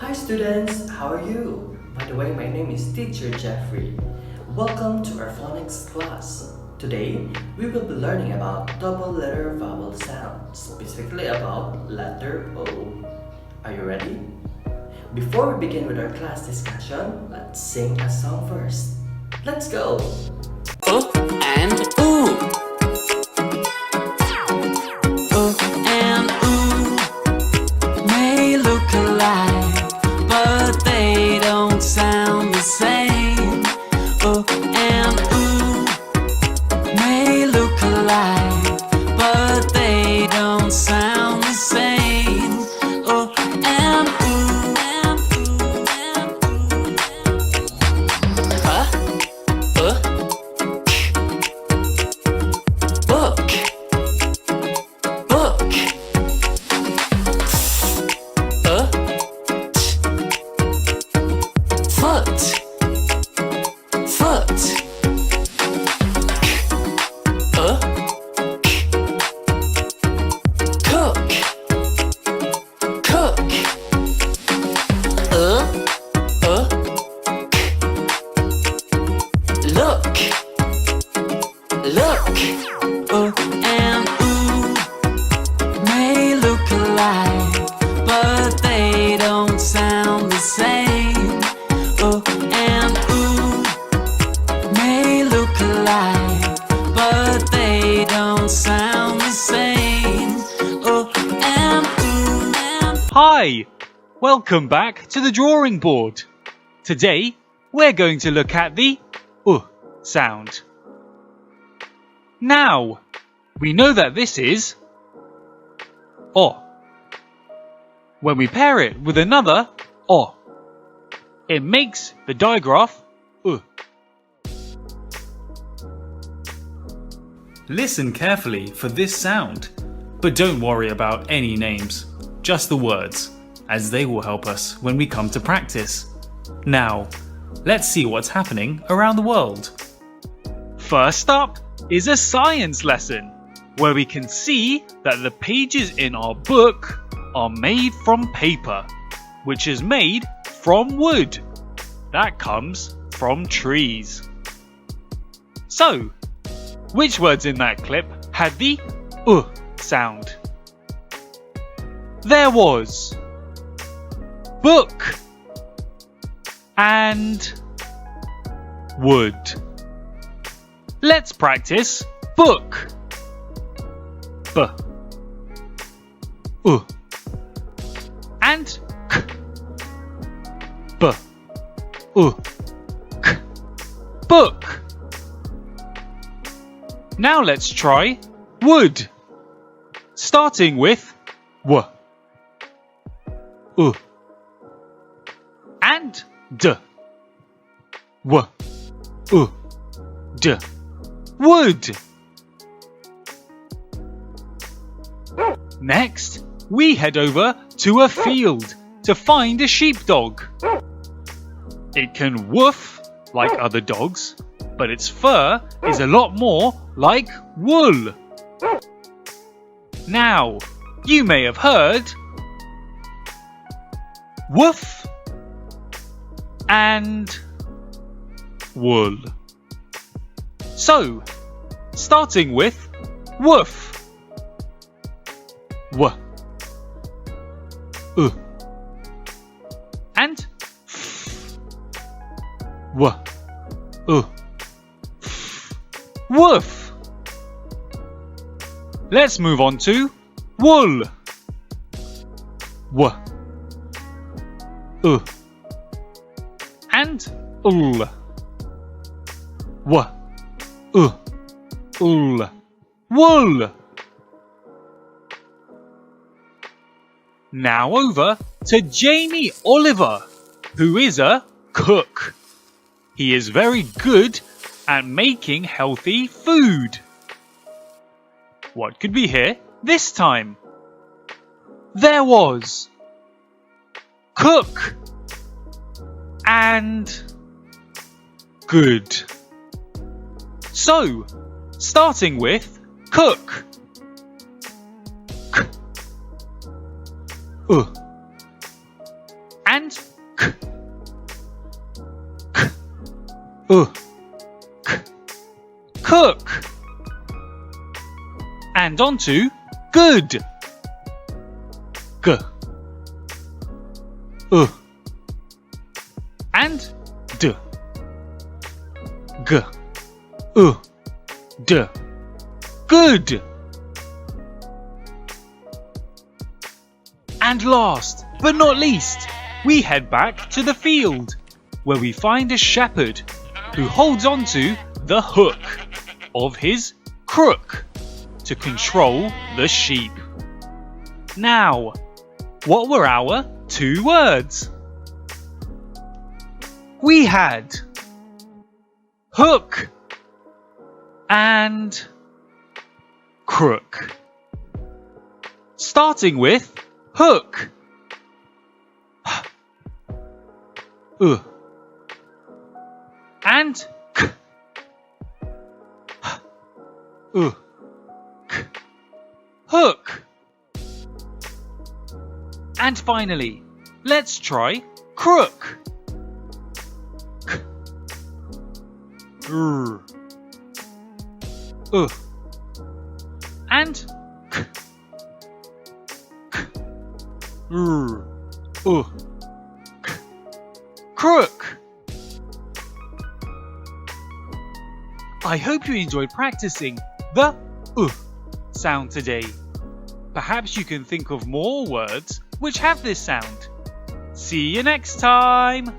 Hi students, how are you? By the way, my name is Teacher Jeffrey. Welcome to our phonics class. Today, we will be learning about double letter vowel sound, specifically about letter O. Are you ready? Before we begin with our class discussion, let's sing a song first. Let's go! And ooh. And ooh may look alike, but they don't sound the same. And ooh may look alike, but they don't sound the same. And ooh and ooh and ooh. Book. Foot. Cook. Look. And ooh may look alike, but they don't sound the same. And ooh may look alike, but they don't sound the same. And ooh and Hi! Welcome back to the drawing board. Today, we're going to look at the sound. Now, we know that this is O. When we pair it with another O, it makes the digraph Listen carefully for this sound, but don't worry about any names, just the words, as they will help us when we come to practice. Now, let's see what's happening around the world. First up is a science lesson, where we can see that the pages in our book are made from paper, which is made from wood. That comes from trees. So, which words in that clip had the sound? There was book and wood. Let's practice book. B. And k. B. K. Book. Now let's try wood. Starting with w. And d. W. D. Wood. Next, we head over to a field to find a sheepdog. It can woof like other dogs, but its fur is a lot more like wool. Now, you may have heard woof and wool. So, starting with woof. W. And f. W. F. Woof. Let's move on to wool. W. And ul. W. Ul. Wool. Now over to Jamie Oliver, who is a cook. He is very good at making healthy food. What could we hear this time? There was cook and good. So, starting with cook. K. and k. K. K. Cook. And onto good. G. And d. G. D. Good. And last but not least, we head back to the field, where we find a shepherd who holds onto the hook of his crook to control the sheep. Now, what were our 2 words? We had hook and crook. Starting with hook. And k. K. Hook. And finally, let's try crook. K. And k. K. K. Crook. I hope you enjoyed practicing the sound today. Perhaps you can think of more words which have this sound. See you next time!